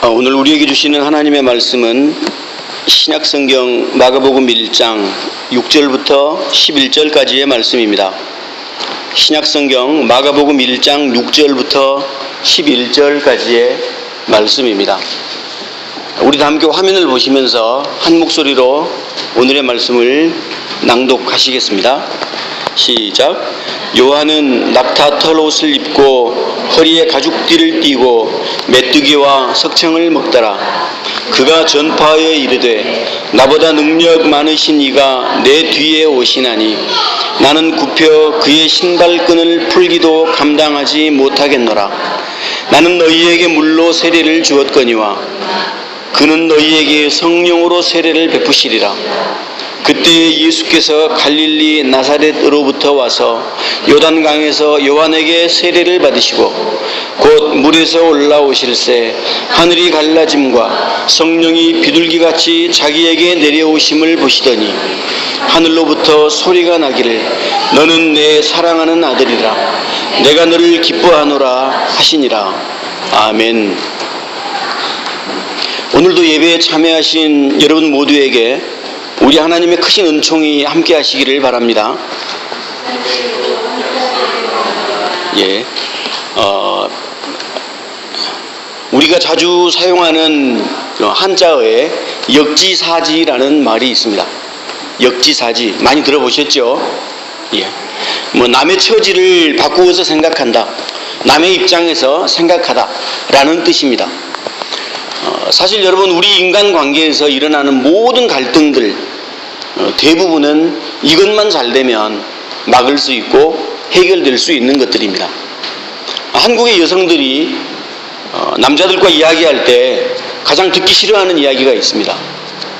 오늘 우리에게 주시는 하나님의 말씀은 신약성경 마가복음 1장 6절부터 11절까지의 말씀입니다. 신약성경 마가복음 1장 6절부터 11절까지의 말씀입니다. 우리도 함께 화면을 보시면서 한 목소리로 오늘의 말씀을 낭독하시겠습니다. 시작. 요한은 낙타 털옷을 입고 허리에 가죽띠를 띠고 메뚜기와 석청을 먹더라. 그가 전파하여 이르되 나보다 능력 많으신 이가 내 뒤에 오시나니 나는 굽혀 그의 신발끈을 풀기도 감당하지 못하겠노라. 나는 너희에게 물로 세례를 주었거니와 그는 너희에게 성령으로 세례를 베푸시리라. 그때 예수께서 갈릴리 나사렛으로부터 와서 요단강에서 요한에게 세례를 받으시고 곧 물에서 올라오실새 하늘이 갈라짐과 성령이 비둘기같이 자기에게 내려오심을 보시더니 하늘로부터 소리가 나기를 너는 내 사랑하는 아들이라 내가 너를 기뻐하노라 하시니라. 아멘. 오늘도 예배에 참여하신 여러분 모두에게 우리 하나님의 크신 은총이 함께 하시기를 바랍니다. 우리가 자주 사용하는 한자어에 역지사지라는 말이 있습니다. 역지사지 많이 들어보셨죠? 남의 처지를 바꾸어서 생각한다, 남의 입장에서 생각하다라는 뜻입니다. 사실 여러분, 우리 인간관계에서 일어나는 모든 갈등들 대부분은 이것만 잘 되면 막을 수 있고 해결될 수 있는 것들입니다. 한국의 여성들이 남자들과 이야기할 때 가장 듣기 싫어하는 이야기가 있습니다.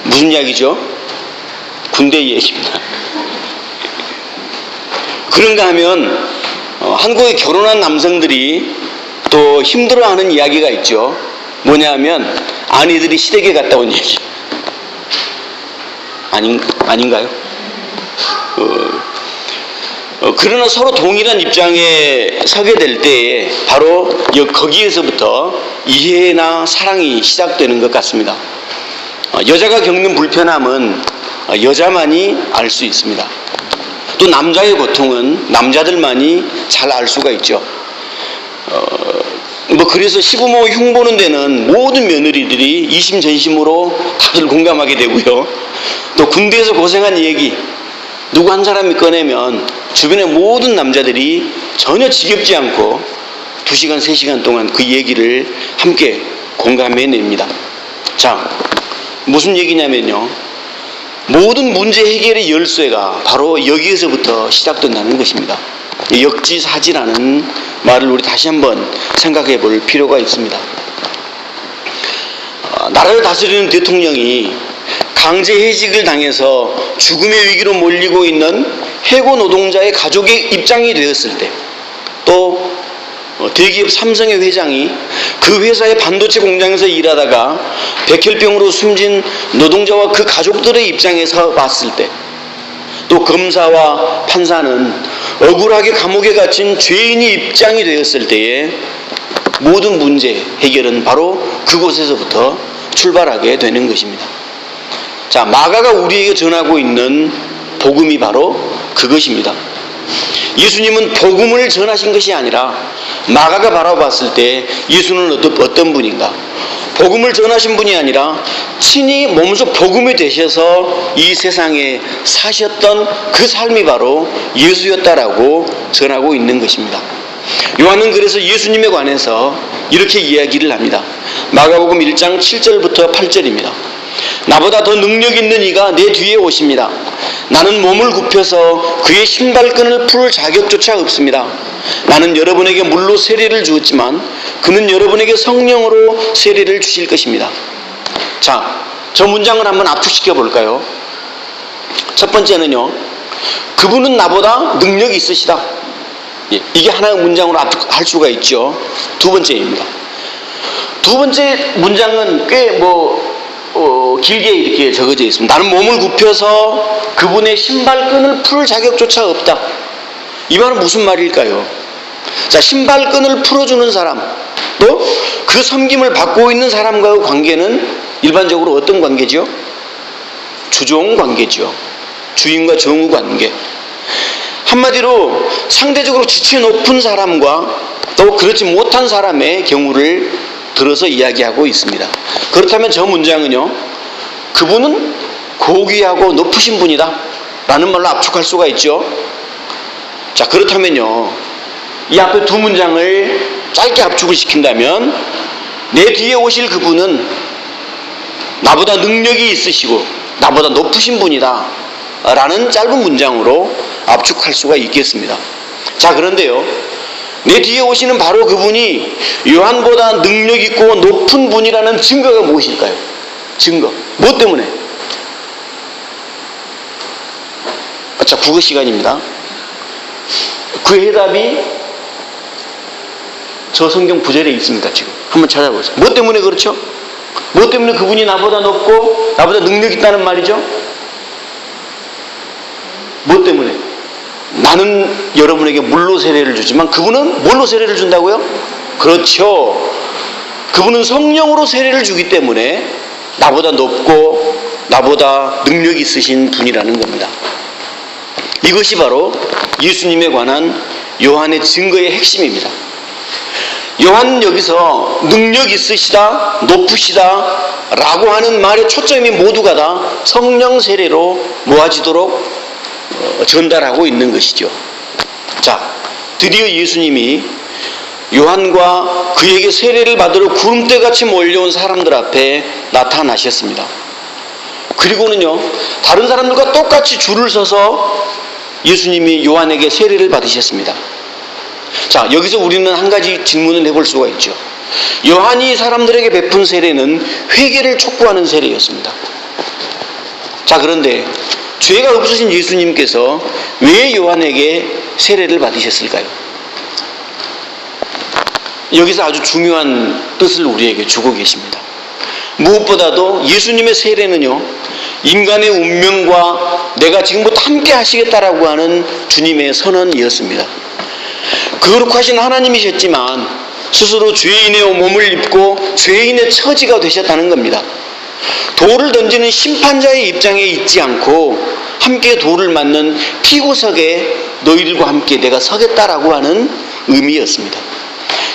무슨 이야기죠? 군대 얘기입니다. 그런가 하면 한국의 결혼한 남성들이 또 힘들어하는 이야기가 있죠. 뭐냐 하면 아내들이 시댁에 갔다 온 얘기. 아닌가요? 그러나 서로 동일한 입장에 서게 될 때에 바로 거기에서부터 이해나 사랑이 시작되는 것 같습니다. 여자가 겪는 불편함은 여자만이 알 수 있습니다. 또 남자의 고통은 남자들만이 잘 알 수가 있죠. 그래서 시부모 흉보는 데는 모든 며느리들이 이심전심으로 다들 공감하게 되고요. 또 군대에서 고생한 얘기 누구 한 사람이 꺼내면 주변의 모든 남자들이 전혀 지겹지 않고 2시간, 3시간 동안 그 얘기를 함께 공감해냅니다. 자, 무슨 얘기냐면요, 모든 문제 해결의 열쇠가 바로 여기에서부터 시작된다는 것입니다. 역지사지라는 말을 우리 다시 한번 생각해 볼 필요가 있습니다. 나라를 다스리는 대통령이 강제해직을 당해서 죽음의 위기로 몰리고 있는 해고 노동자의 가족의 입장이 되었을 때, 또 대기업 삼성의 회장이 그 회사의 반도체 공장에서 일하다가 백혈병으로 숨진 노동자와 그 가족들의 입장에서 봤을 때, 또 검사와 판사는 억울하게 감옥에 갇힌 죄인의 입장이 되었을 때에 모든 문제 해결은 바로 그곳에서부터 출발하게 되는 것입니다. 자, 마가가 우리에게 전하고 있는 복음이 바로 그것입니다. 예수님은 복음을 전하신 것이 아니라 마가가 바라봤을 때 예수는 어떤 분인가? 복음을 전하신 분이 아니라 친히 몸소 복음이 되셔서 이 세상에 사셨던 그 삶이 바로 예수였다라고 전하고 있는 것입니다. 요한은 그래서 예수님에 관해서 이렇게 이야기를 합니다. 마가복음 1장 7절부터 8절입니다. 나보다 더 능력 있는 이가 내 뒤에 오십니다. 나는 몸을 굽혀서 그의 신발끈을 풀 자격조차 없습니다. 나는 여러분에게 물로 세례를 주었지만 그는 여러분에게 성령으로 세례를 주실 것입니다. 자, 저 문장을 한번 압축시켜 볼까요? 첫 번째는요, 그분은 나보다 능력이 있으시다. 이게 하나의 문장으로 압축할 수가 있죠. 두 번째입니다. 두 번째 문장은 꽤 길게 이렇게 적어져 있습니다. 나는 몸을 굽혀서 그분의 신발끈을 풀 자격조차 없다. 이 말은 무슨 말일까요? 자, 신발끈을 풀어주는 사람, 또 그 섬김을 받고 있는 사람과의 관계는 일반적으로 어떤 관계죠? 주종 관계죠. 주인과 정우 관계. 한마디로 상대적으로 지체 높은 사람과 또 그렇지 못한 사람의 경우를 들어서 이야기하고 있습니다. 그렇다면 저 문장은요, 그분은 고귀하고 높으신 분이다 라는 말로 압축할 수가 있죠. 자, 그렇다면요, 이 앞에 두 문장을 짧게 압축을 시킨다면 내 뒤에 오실 그분은 나보다 능력이 있으시고 나보다 높으신 분이다 라는 짧은 문장으로 압축할 수가 있겠습니다. 자, 그런데요, 내 뒤에 오시는 바로 그분이 요한보다 능력 있고 높은 분이라는 증거가 무엇일까요? 증거. 무엇 때문에? 자, 국어 시간입니다. 그 해답이 저 성경 구절에 있습니다. 지금 한번 찾아보세요. 뭐 때문에 그렇죠? 뭐 때문에 그분이 나보다 높고 나보다 능력 있다는 말이죠? 뭐 때문에? 나는 여러분에게 물로 세례를 주지만 그분은 뭘로 세례를 준다고요? 그렇죠. 그분은 성령으로 세례를 주기 때문에 나보다 높고 나보다 능력 있으신 분이라는 겁니다. 이것이 바로 예수님에 관한 요한의 증거의 핵심입니다. 요한은 여기서 능력 있으시다, 높으시다 라고 하는 말의 초점이 모두가 다 성령 세례로 모아지도록 전달하고 있는 것이죠. 자, 드디어 예수님이 요한과 그에게 세례를 받으러 구름대같이 몰려온 사람들 앞에 나타나셨습니다. 그리고는요, 다른 사람들과 똑같이 줄을 서서 예수님이 요한에게 세례를 받으셨습니다. 자, 여기서 우리는 한 가지 질문을 해볼 수가 있죠. 요한이 사람들에게 베푼 세례는 회개를 촉구하는 세례였습니다. 자, 그런데 죄가 없으신 예수님께서 왜 요한에게 세례를 받으셨을까요? 여기서 아주 중요한 뜻을 우리에게 주고 계십니다. 무엇보다도 예수님의 세례는요, 인간의 운명과 내가 지금부터 함께 하시겠다라고 하는 주님의 선언이었습니다. 거룩하신 하나님이셨지만 스스로 죄인의 몸을 입고 죄인의 처지가 되셨다는 겁니다. 돌을 던지는 심판자의 입장에 있지 않고 함께 돌을 맞는 피구석에 너희들과 함께 내가 서겠다라고 하는 의미였습니다.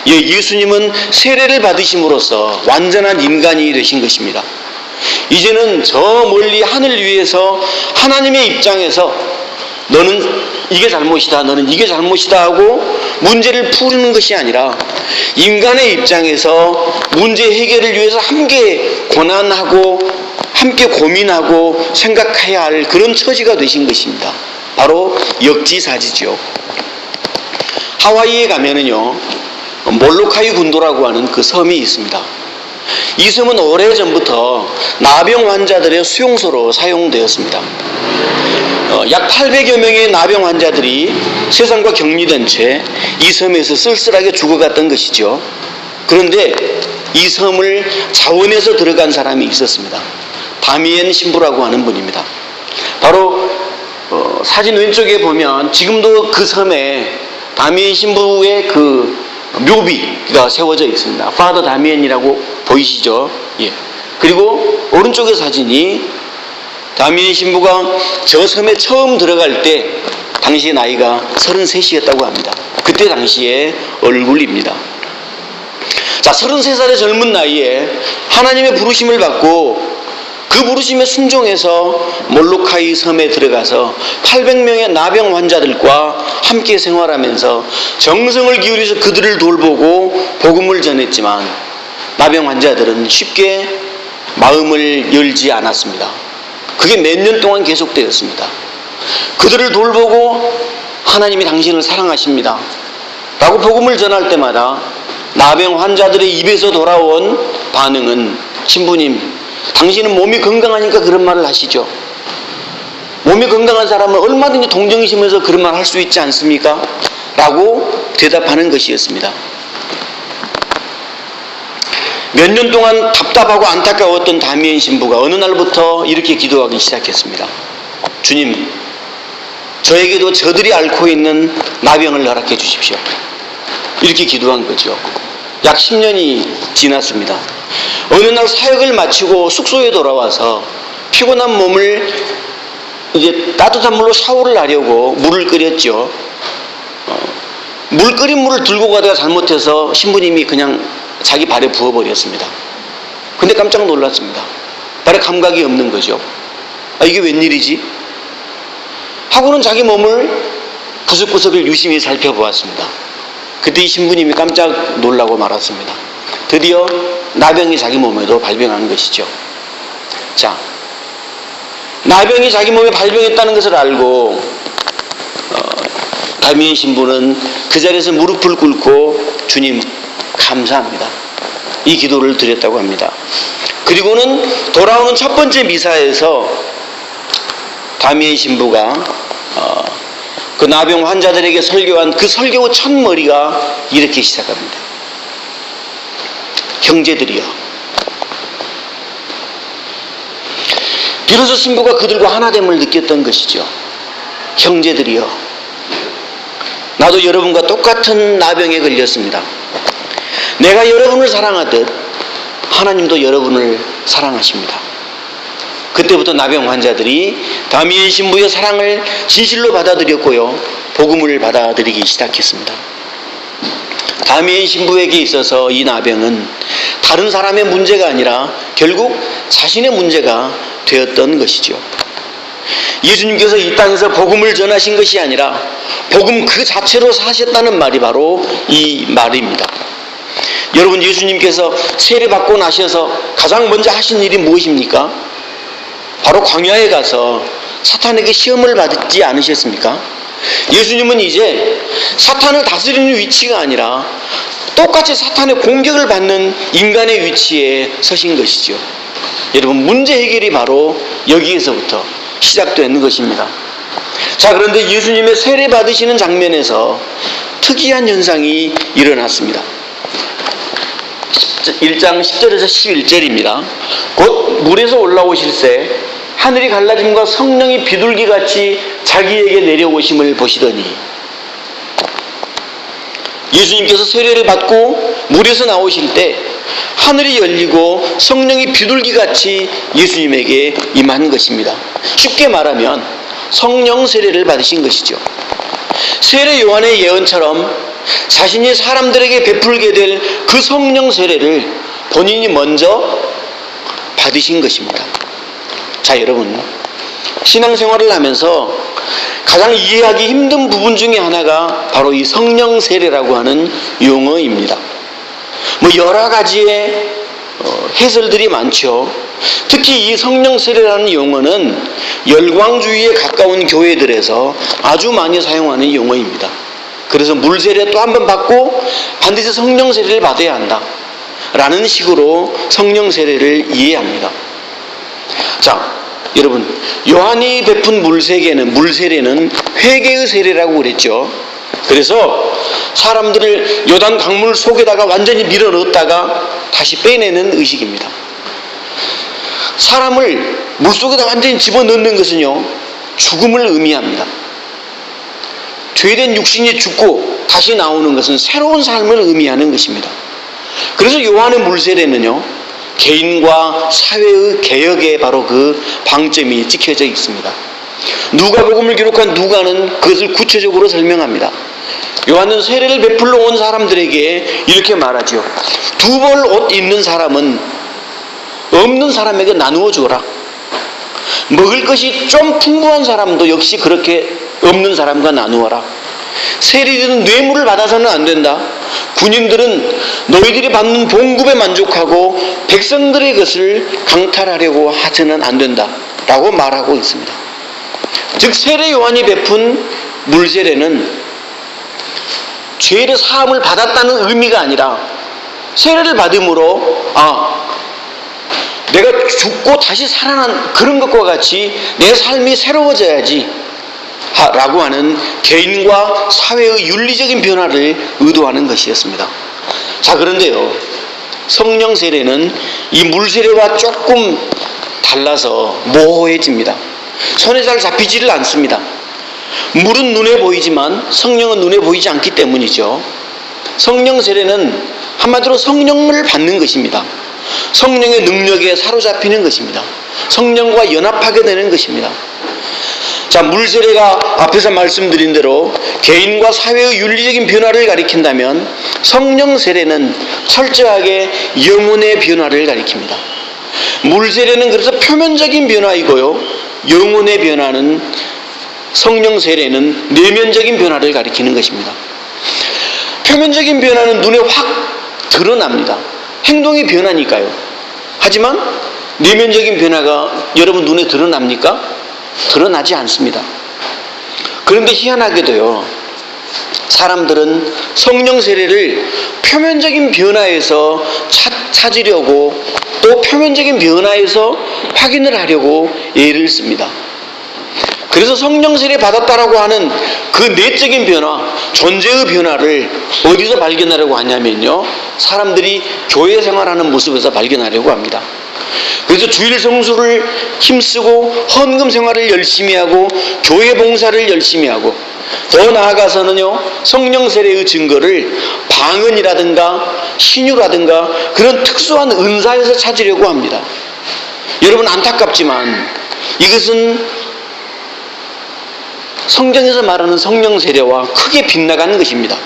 예수님은 세례를 받으심으로써 완전한 인간이 되신 것입니다. 이제는 저 멀리 하늘 위에서 하나님의 입장에서 너는 이게 잘못이다, 너는 이게 잘못이다 하고 문제를 푸는 것이 아니라 인간의 입장에서 문제 해결을 위해서 함께 고난하고 함께 고민하고 생각해야 할 그런 처지가 되신 것입니다. 바로 역지사지죠. 하와이에 가면은요, 몰로카이 군도라고 하는 그 섬이 있습니다. 이 섬은 오래전부터 나병 환자들의 수용소로 사용되었습니다. 약 800여 명의 나병 환자들이 세상과 격리된 채 이 섬에서 쓸쓸하게 죽어갔던 것이죠. 그런데 이 섬을 자원해서 들어간 사람이 있었습니다. 다미엔 신부라고 하는 분입니다. 바로 사진 왼쪽에 보면 지금도 그 섬에 다미엔 신부의 그 묘비가 세워져 있습니다. 파더 다미엔이라고 보이시죠? 예. 그리고 오른쪽의 사진이 다미엔 신부가 저 섬에 처음 들어갈 때 당시의 나이가 33이었다고 합니다. 그때 당시의 얼굴입니다. 자, 33살의 젊은 나이에 하나님의 부르심을 받고 그 부르심에 순종해서 몰로카이 섬에 들어가서 800명의 나병 환자들과 함께 생활하면서 정성을 기울여서 그들을 돌보고 복음을 전했지만 나병 환자들은 쉽게 마음을 열지 않았습니다. 그게 몇 년 동안 계속되었습니다. 그들을 돌보고 하나님이 당신을 사랑하십니다 라고 복음을 전할 때마다 나병 환자들의 입에서 돌아온 반응은, 신부님, 당신은 몸이 건강하니까 그런 말을 하시죠. 몸이 건강한 사람은 얼마든지 동정심에서 그런 말 할 수 있지 않습니까? 라고 대답하는 것이었습니다. 몇 년 동안 답답하고 안타까웠던 다미엔 신부가 어느 날부터 이렇게 기도하기 시작했습니다. 주님, 저에게도 저들이 앓고 있는 나병을 허락해 주십시오. 이렇게 기도한 거죠. 약 10년이 지났습니다. 어느 날 사역을 마치고 숙소에 돌아와서 피곤한 몸을 이제 따뜻한 물로 샤워를 하려고 물을 끓였죠. 물 끓인 물을 들고 가다가 잘못해서 신부님이 그냥 자기 발에 부어버렸습니다. 근데 깜짝 놀랐습니다. 발에 감각이 없는 거죠. 이게 웬일이지? 하고는 자기 몸을 구석구석을 유심히 살펴보았습니다. 그때 이 신부님이 깜짝 놀라고 말았습니다. 드디어 나병이 자기 몸에도 발병한 것이죠. 자, 나병이 자기 몸에 발병했다는 것을 알고 다미엘 신부는 그 자리에서 무릎을 꿇고 주님 감사합니다, 이 기도를 드렸다고 합니다. 그리고는 돌아오는 첫 번째 미사에서 다미엘 신부가 그 나병 환자들에게 설교한 그 설교 첫 머리가 이렇게 시작합니다. 형제들이여. 비로소 신부가 그들과 하나됨을 느꼈던 것이죠. 형제들이여, 나도 여러분과 똑같은 나병에 걸렸습니다. 내가 여러분을 사랑하듯 하나님도 여러분을 사랑하십니다. 그때부터 나병 환자들이 다미엘 신부의 사랑을 진실로 받아들였고요, 복음을 받아들이기 시작했습니다. 다미엘 신부에게 있어서 이 나병은 다른 사람의 문제가 아니라 결국 자신의 문제가 되었던 것이죠. 예수님께서 이 땅에서 복음을 전하신 것이 아니라 복음 그 자체로 사셨다는 말이 바로 이 말입니다. 여러분, 예수님께서 세례받고 나셔서 가장 먼저 하신 일이 무엇입니까? 바로 광야에 가서 사탄에게 시험을 받지 않으셨습니까? 예수님은 이제 사탄을 다스리는 위치가 아니라 똑같이 사탄의 공격을 받는 인간의 위치에 서신 것이죠. 여러분, 문제 해결이 바로 여기에서부터 시작되는 것입니다. 자, 그런데 예수님의 세례 받으시는 장면에서 특이한 현상이 일어났습니다. 1장 10절에서 11절입니다. 곧 물에서 올라오실새 하늘이 갈라짐과 성령이 비둘기같이 자기에게 내려오심을 보시더니, 예수님께서 세례를 받고 물에서 나오실 때 하늘이 열리고 성령이 비둘기같이 예수님에게 임한 것입니다. 쉽게 말하면 성령 세례를 받으신 것이죠. 세례 요한의 예언처럼 자신이 사람들에게 베풀게 될 그 성령 세례를 본인이 먼저 받으신 것입니다. 자, 여러분, 신앙생활을 하면서 가장 이해하기 힘든 부분 중에 하나가 바로 이 성령 세례라고 하는 용어입니다. 여러 가지의 해설들이 많죠. 특히 이 성령 세례라는 용어는 열광주의에 가까운 교회들에서 아주 많이 사용하는 용어입니다. 그래서 물 세례 또 한 번 받고 반드시 성령 세례를 받아야 한다 라는 식으로 성령 세례를 이해합니다. 자, 여러분, 요한이 베푼 물 세례는 회개의 세례라고 그랬죠. 그래서 사람들을 요단 강물 속에다가 완전히 밀어넣었다가 다시 빼내는 의식입니다. 사람을 물속에다 완전히 집어넣는 것은요, 죽음을 의미합니다. 죄된 육신이 죽고 다시 나오는 것은 새로운 삶을 의미하는 것입니다. 그래서 요한의 물세례는요, 개인과 사회의 개혁에 바로 그 방점이 찍혀져 있습니다. 누가복음을 기록한 누가는 그것을 구체적으로 설명합니다. 요한은 세례를 베풀러 온 사람들에게 이렇게 말하죠. 두 벌 옷 있는 사람은 없는 사람에게 나누어 주어라. 먹을 것이 좀 풍부한 사람도 역시 그렇게 없는 사람과 나누어라. 세리들은 뇌물을 받아서는 안 된다. 군인들은 너희들이 받는 봉급에 만족하고 백성들의 것을 강탈하려고 하서는 안 된다 라고 말하고 있습니다. 즉, 세례 요한이 베푼 물세례는 죄의 사함을 받았다는 의미가 아니라 세례를 받음으로 내가 죽고 다시 살아난 그런 것과 같이 내 삶이 새로워져야지 라고 하는 개인과 사회의 윤리적인 변화를 의도하는 것이었습니다. 자, 그런데요, 성령 세례는 이 물 세례와 조금 달라서 모호해집니다. 손에 잘 잡히지를 않습니다. 물은 눈에 보이지만 성령은 눈에 보이지 않기 때문이죠. 성령 세례는 한마디로 성령을 받는 것입니다. 성령의 능력에 사로잡히는 것입니다. 성령과 연합하게 되는 것입니다. 자, 물 세례가 앞에서 말씀드린 대로 개인과 사회의 윤리적인 변화를 가리킨다면 성령 세례는 철저하게 영혼의 변화를 가리킵니다. 물 세례는 그래서 표면적인 변화이고요, 영혼의 변화는, 성령 세례는 내면적인 변화를 가리키는 것입니다. 표면적인 변화는 눈에 확 드러납니다. 행동이 변하니까요. 하지만 내면적인 변화가 여러분 눈에 드러납니까? 드러나지 않습니다. 그런데 희한하게도요, 사람들은 성령 세례를 표면적인 변화에서 찾으려고, 또 표면적인 변화에서 확인을 하려고 예를 씁니다. 그래서 성령 세례 받았다라고 하는 그 내적인 변화, 존재의 변화를 어디서 발견하려고 하냐면요, 사람들이 교회 생활하는 모습에서 발견하려고 합니다. 그래서 주일 성수를 힘쓰고 헌금 생활을 열심히 하고 교회 봉사를 열심히 하고, 더 나아가서는요, 성령 세례의 증거를 방언이라든가 신유라든가 그런 특수한 은사에서 찾으려고 합니다. 여러분, 안타깝지만 이것은 성경에서 말하는 성령 세례와 크게 빗나가는 것입니다.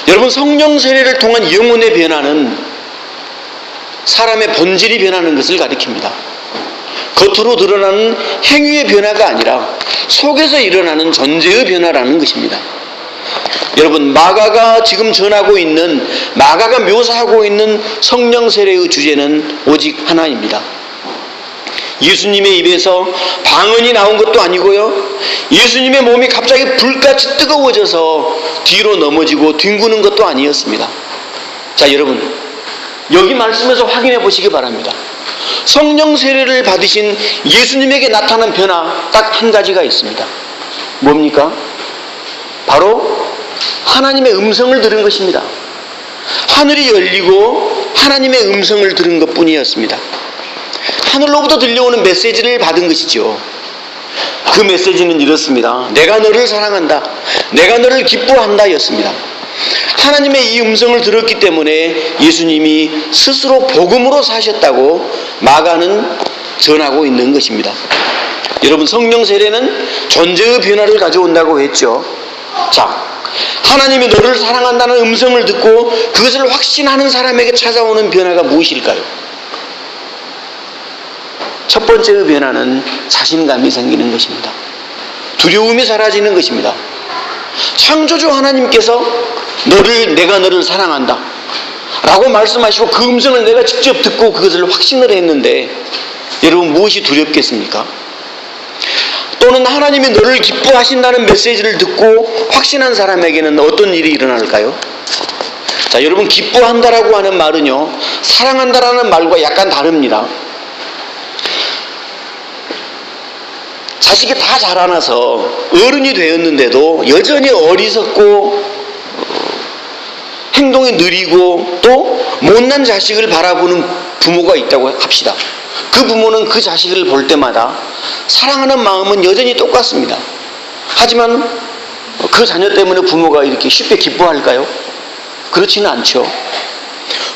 여러분, 성령 세례를 통한 영혼의 변화는 사람의 본질이 변하는 것을 가리킵니다. 겉으로 드러나는 행위의 변화가 아니라 속에서 일어나는 존재의 변화라는 것입니다. 여러분, 마가가 지금 전하고 있는, 마가가 묘사하고 있는 성령 세례의 주제는 오직 하나입니다. 예수님의 입에서 방언이 나온 것도 아니고요, 예수님의 몸이 갑자기 불같이 뜨거워져서 뒤로 넘어지고 뒹구는 것도 아니었습니다. 자, 여러분, 여기 말씀에서 확인해 보시기 바랍니다. 성령 세례를 받으신 예수님에게 나타난 변화 딱 한 가지가 있습니다. 뭡니까? 바로 하나님의 음성을 들은 것입니다. 하늘이 열리고 하나님의 음성을 들은 것뿐이었습니다. 하늘로부터 들려오는 메시지를 받은 것이죠. 그 메시지는 이렇습니다. 내가 너를 사랑한다, 내가 너를 기뻐한다 였습니다. 하나님의 이 음성을 들었기 때문에 예수님이 스스로 복음으로 사셨다고 마가는 전하고 있는 것입니다. 여러분, 성령 세례는 존재의 변화를 가져온다고 했죠. 자, 하나님이 너를 사랑한다는 음성을 듣고 그것을 확신하는 사람에게 찾아오는 변화가 무엇일까요? 첫 번째의 변화는 자신감이 생기는 것입니다. 두려움이 사라지는 것입니다. 창조주 하나님께서 내가 너를 사랑한다 라고 말씀하시고 그 음성을 내가 직접 듣고 그것을 확신을 했는데, 여러분, 무엇이 두렵겠습니까? 또는 하나님이 너를 기뻐하신다는 메시지를 듣고 확신한 사람에게는 어떤 일이 일어날까요? 자, 여러분, 기뻐한다라고 하는 말은요, 사랑한다라는 말과 약간 다릅니다. 자식이 다 자라나서 어른이 되었는데도 여전히 어리석고 행동이 느리고 또 못난 자식을 바라보는 부모가 있다고 합시다. 그 부모는 그 자식을 볼 때마다 사랑하는 마음은 여전히 똑같습니다. 하지만 그 자녀 때문에 부모가 이렇게 쉽게 기뻐할까요? 그렇지는 않죠.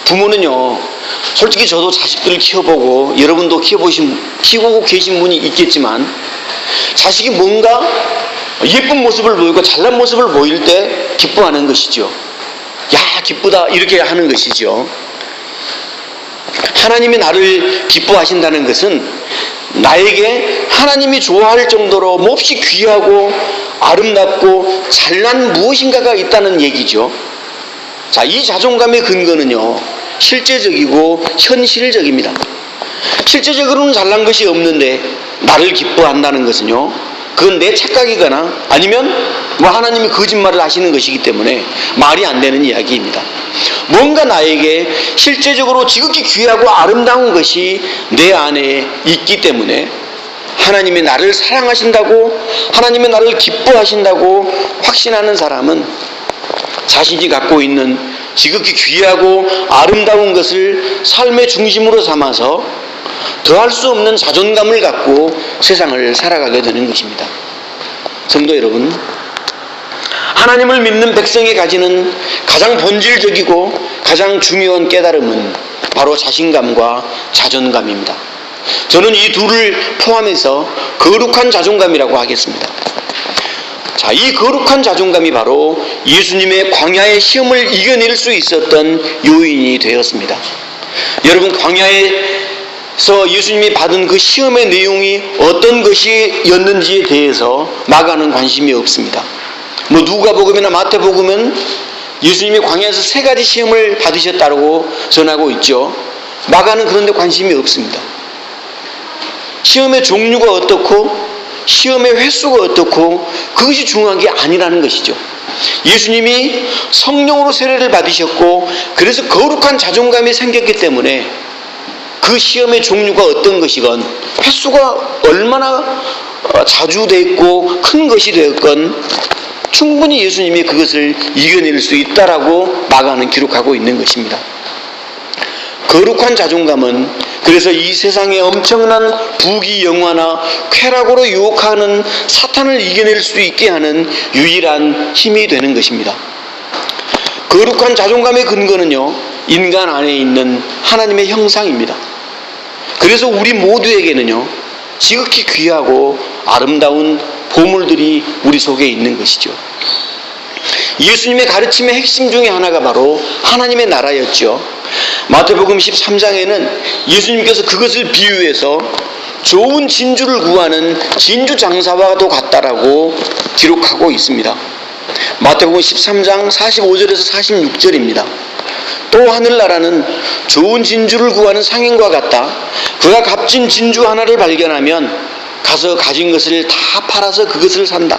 부모는요, 솔직히 저도 자식들을 키워보고 여러분도 키우고 계신 분이 있겠지만, 자식이 뭔가 예쁜 모습을 보이고 잘난 모습을 보일 때 기뻐하는 것이죠. 야, 기쁘다, 이렇게 하는 것이죠. 하나님이 나를 기뻐하신다는 것은 나에게 하나님이 좋아할 정도로 몹시 귀하고 아름답고 잘난 무엇인가가 있다는 얘기죠. 자, 이 자존감의 근거는요, 실제적이고 현실적입니다. 실제적으로는 잘난 것이 없는데 나를 기뻐한다는 것은요, 그건 내 착각이거나 아니면 하나님이 거짓말을 하시는 것이기 때문에 말이 안 되는 이야기입니다. 뭔가 나에게 실제적으로 지극히 귀하고 아름다운 것이 내 안에 있기 때문에 하나님이 나를 사랑하신다고, 하나님이 나를 기뻐하신다고 확신하는 사람은 자신이 갖고 있는 지극히 귀하고 아름다운 것을 삶의 중심으로 삼아서 더할 수 없는 자존감을 갖고 세상을 살아가게 되는 것입니다. 성도 여러분, 하나님을 믿는 백성이 가지는 가장 본질적이고 가장 중요한 깨달음은 바로 자신감과 자존감입니다. 저는 이 둘을 포함해서 거룩한 자존감이라고 하겠습니다. 자, 이 거룩한 자존감이 바로 예수님의 광야의 시험을 이겨낼 수 있었던 요인이 되었습니다. 여러분, 광야에서 예수님이 받은 그 시험의 내용이 어떤 것이었는지에 대해서 마가는 관심이 없습니다. 누가복음이나 마태복음은 예수님이 광야에서 3가지 시험을 받으셨다고 전하고 있죠. 마가는 그런데 관심이 없습니다. 시험의 종류가 어떻고 시험의 횟수가 어떻고 그것이 중요한 게 아니라는 것이죠. 예수님이 성령으로 세례를 받으셨고 그래서 거룩한 자존감이 생겼기 때문에 그 시험의 종류가 어떤 것이건 횟수가 얼마나 자주 됐고 큰 것이 되었건 충분히 예수님이 그것을 이겨낼 수 있다라고 마가는 기록하고 있는 것입니다. 거룩한 자존감은 그래서 이 세상의 엄청난 부귀영화나 쾌락으로 유혹하는 사탄을 이겨낼 수 있게 하는 유일한 힘이 되는 것입니다. 거룩한 자존감의 근거는요, 인간 안에 있는 하나님의 형상입니다. 그래서 우리 모두에게는요, 지극히 귀하고 아름다운 보물들이 우리 속에 있는 것이죠. 예수님의 가르침의 핵심 중에 하나가 바로 하나님의 나라였죠. 마태복음 13장에는 예수님께서 그것을 비유해서 좋은 진주를 구하는 진주 장사와도 같다라고 기록하고 있습니다. 마태복음 13장 45절에서 46절입니다. 또 하늘나라는 좋은 진주를 구하는 상인과 같다. 그가 값진 진주 하나를 발견하면 가서 가진 것을 다 팔아서 그것을 산다.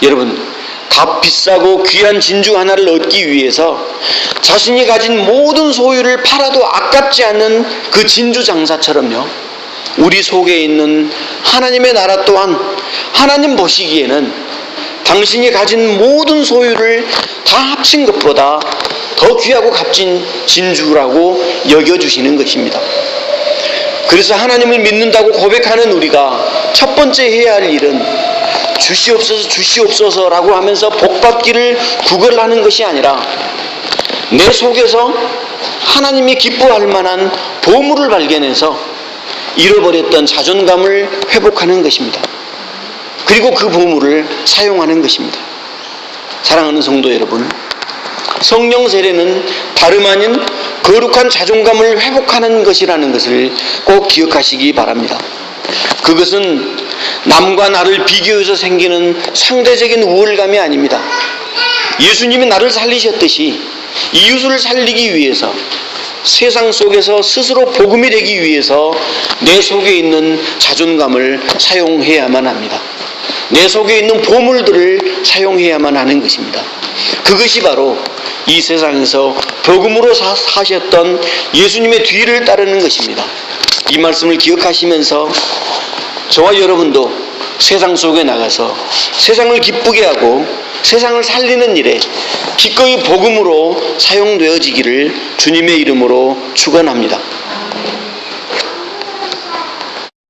여러분, 값 비싸고 귀한 진주 하나를 얻기 위해서 자신이 가진 모든 소유를 팔아도 아깝지 않는 그 진주 장사처럼요, 우리 속에 있는 하나님의 나라 또한 하나님 보시기에는 당신이 가진 모든 소유를 다 합친 것보다 더 귀하고 값진 진주라고 여겨주시는 것입니다. 그래서 하나님을 믿는다고 고백하는 우리가 첫 번째 해야 할 일은 주시옵소서 주시옵소서라고 하면서 복받기를 구걸하는 것이 아니라 내 속에서 하나님이 기뻐할 만한 보물을 발견해서 잃어버렸던 자존감을 회복하는 것입니다. 그리고 그 보물을 사용하는 것입니다. 사랑하는 성도 여러분, 성령 세례는 다름 아닌 거룩한 자존감을 회복하는 것이라는 것을 꼭 기억하시기 바랍니다. 그것은 남과 나를 비교해서 생기는 상대적인 우월감이 아닙니다. 예수님이 나를 살리셨듯이 이웃을 살리기 위해서, 세상 속에서 스스로 복음이 되기 위해서 내 속에 있는 자존감을 사용해야만 합니다. 내 속에 있는 보물들을 사용해야만 하는 것입니다. 그것이 바로 이 세상에서 복음으로 사셨던 예수님의 뒤를 따르는 것입니다. 이 말씀을 기억하시면서 저와 여러분도 세상 속에 나가서 세상을 기쁘게 하고 세상을 살리는 일에 기꺼이 복음으로 사용되어지기를 주님의 이름으로 축원합니다.